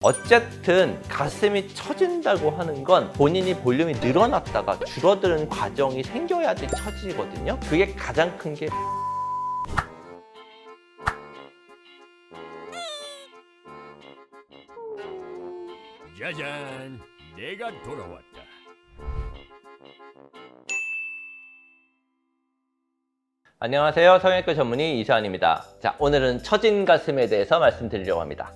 어쨌든 가슴이 처진다고 하는 건 본인이 볼륨이 늘어났다가 줄어드는 과정이 생겨야지 처지거든요. 그게 가장 큰 게 짜잔, 내가 돌아왔다. 안녕하세요. 성형외과 전문의 이수환입니다. 자, 오늘은 처진 가슴에 대해서 말씀드리려고 합니다.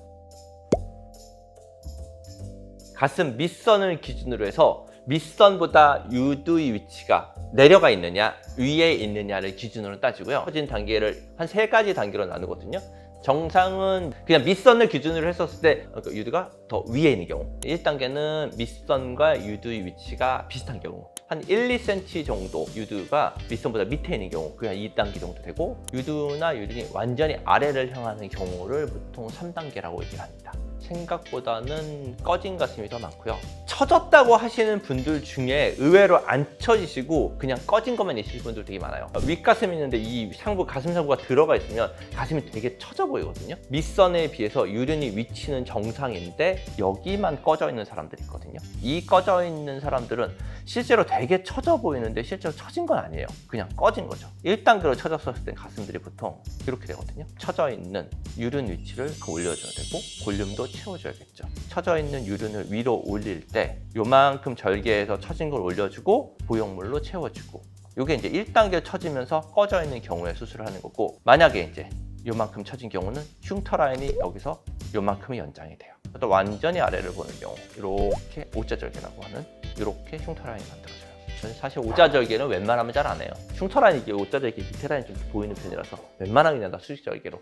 가슴 밑선을 기준으로 해서 밑선보다 유두의 위치가 내려가 있느냐 위에 있느냐를 기준으로 따지고요. 처진 단계를 한 3가지 단계로 나누거든요. 정상은 그냥 밑선을 기준으로 했었을 때 유두가 더 위에 있는 경우, 1단계는 밑선과 유두의 위치가 비슷한 경우, 한 1, 2cm 정도 유두가 밑선보다 밑에 있는 경우, 그게 한 2단계 정도 되고, 유두나 유둔이 완전히 아래를 향하는 경우를 보통 3단계라고 얘기를 합니다. 생각보다는 꺼진 가슴이 더 많고요. 처졌다고 하시는 분들 중에 의외로 안 처지시고 그냥 꺼진 것만 있으신 분들 되게 많아요. 윗가슴이 있는데 이 상부, 가슴 상부가 들어가 있으면 가슴이 되게 처져 보이거든요. 밑선에 비해서 유둔이 위치는 정상인데 여기만 꺼져 있는 사람들이 있거든요. 이 꺼져 있는 사람들은 실제로 되게 처져 보이는데 실제로 처진 건 아니에요. 그냥 꺼진 거죠. 1단계로 처졌었을 때 가슴들이 보통 이렇게 되거든요. 처져 있는 유륜 위치를 올려줘야 되고 볼륨도 채워줘야겠죠. 처져 있는 유륜을 위로 올릴 때 요만큼 절개해서 처진 걸 올려주고 보형물로 채워주고, 요게 이제 1단계 처지면서 꺼져 있는 경우에 수술을 하는 거고, 만약에 이제 요만큼 처진 경우는 흉터 라인이 여기서 요만큼이 연장이 돼요. 또 완전히 아래를 보는 경우 이렇게 오자절개라고 하는 이렇게 흉터 라인이 만들어져요. 저는 사실 오자절개는 웬만하면 잘 안 해요. 흉터 라인이 이게 오자절개 밑에 라인이 좀 보이는 편이라서 웬만하면 그냥 다 수직절개로.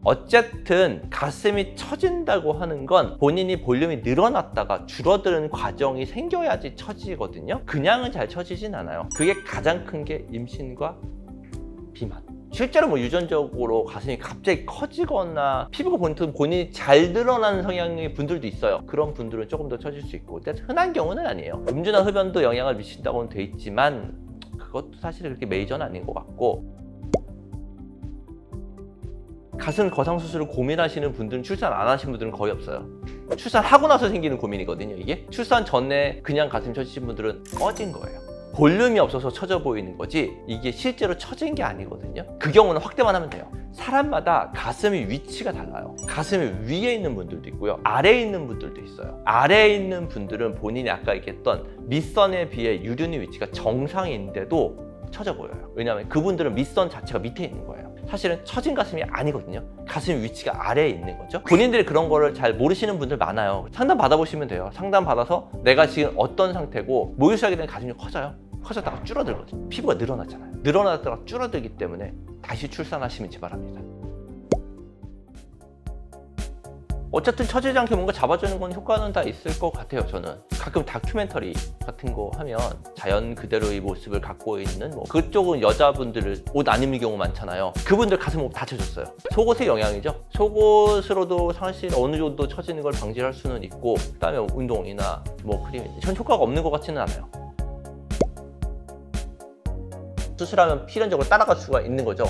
어쨌든 가슴이 처진다고 하는 건 본인이 볼륨이 늘어났다가 줄어드는 과정이 생겨야지 처지거든요. 그냥은 잘 처지진 않아요. 그게 가장 큰 게 임신과 비만. 실제로 뭐 유전적으로 가슴이 갑자기 커지거나 피부가 본인이 잘 드러나는 성향의 분들도 있어요. 그런 분들은 조금 더 처질 수 있고, 근데 흔한 경우는 아니에요. 음주나 흡연도 영향을 미친다고는 돼 있지만 그것도 사실 그렇게 메이저는 아닌 것 같고, 가슴 거상 수술을 고민하시는 분들은 출산 안 하신 분들은 거의 없어요. 출산하고 나서 생기는 고민이거든요. 이게 출산 전에 그냥 가슴 처지신 분들은 꺼진 거예요. 볼륨이 없어서 처져 보이는 거지 이게 실제로 처진 게 아니거든요. 그 경우는 확대만 하면 돼요. 사람마다 가슴의 위치가 달라요. 가슴이 위에 있는 분들도 있고요, 아래에 있는 분들도 있어요. 아래에 있는 분들은 본인이 아까 얘기했던 밑선에 비해 유륜의 위치가 정상인데도 처져 보여요. 왜냐하면 그분들은 밑선 자체가 밑에 있는 거예요. 사실은 처진 가슴이 아니거든요. 가슴 위치가 아래에 있는 거죠. 본인들이 그런 거를 잘 모르시는 분들 많아요. 상담 받아보시면 돼요. 상담 받아서 내가 지금 어떤 상태고 모유 수하게 되면 가슴이 커져요. 커졌다가 줄어들거든요. 피부가 늘어났잖아요. 늘어났다가 줄어들기 때문에 다시 출산하시면 바랍니다. 어쨌든 처지지 않게 뭔가 잡아주는 건 효과는 다 있을 것 같아요. 저는 가끔 다큐멘터리 같은 거 하면 자연 그대로의 모습을 갖고 있는 그쪽은 여자분들을 옷 안 입는 경우 많잖아요. 그분들 가슴 옷 다 처졌어요. 속옷의 영향이죠. 속옷으로도 사실 어느 정도 처지는 걸 방지할 수는 있고, 그다음에 운동이나 크림, 전 효과가 없는 것 같지는 않아요. 수술하면 필연적으로 따라갈 수가 있는 거죠.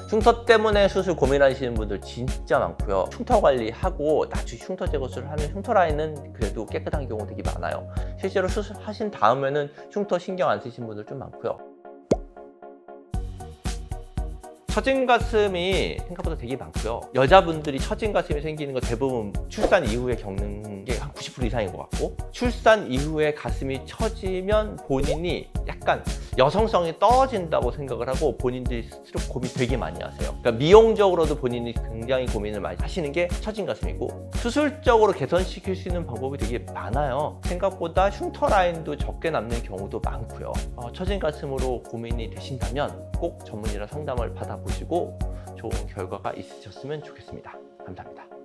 흉터 때문에 수술 고민하시는 분들 진짜 많고요. 흉터 관리하고 나중에 흉터 제거술을 하면 흉터 라인은 그래도 깨끗한 경우 되게 많아요. 실제로 수술하신 다음에는 흉터 신경 안 쓰시는 분들 좀 많고요. 처진 가슴이 생각보다 되게 많고요. 여자분들이 처진 가슴이 생기는 거 대부분 출산 이후에 겪는 게 한 90% 이상인 것 같고, 출산 이후에 가슴이 처지면 본인이 약간 여성성이 떨어진다고 생각을 하고 본인들이 스스로 고민 되게 많이 하세요. 그러니까 미용적으로도 본인이 굉장히 고민을 많이 하시는 게 처진 가슴이고, 수술적으로 개선시킬 수 있는 방법이 되게 많아요. 생각보다 흉터 라인도 적게 남는 경우도 많고요. 처진 가슴으로 고민이 되신다면 꼭 전문의랑 상담을 받아보시고 좋은 결과가 있으셨으면 좋겠습니다. 감사합니다.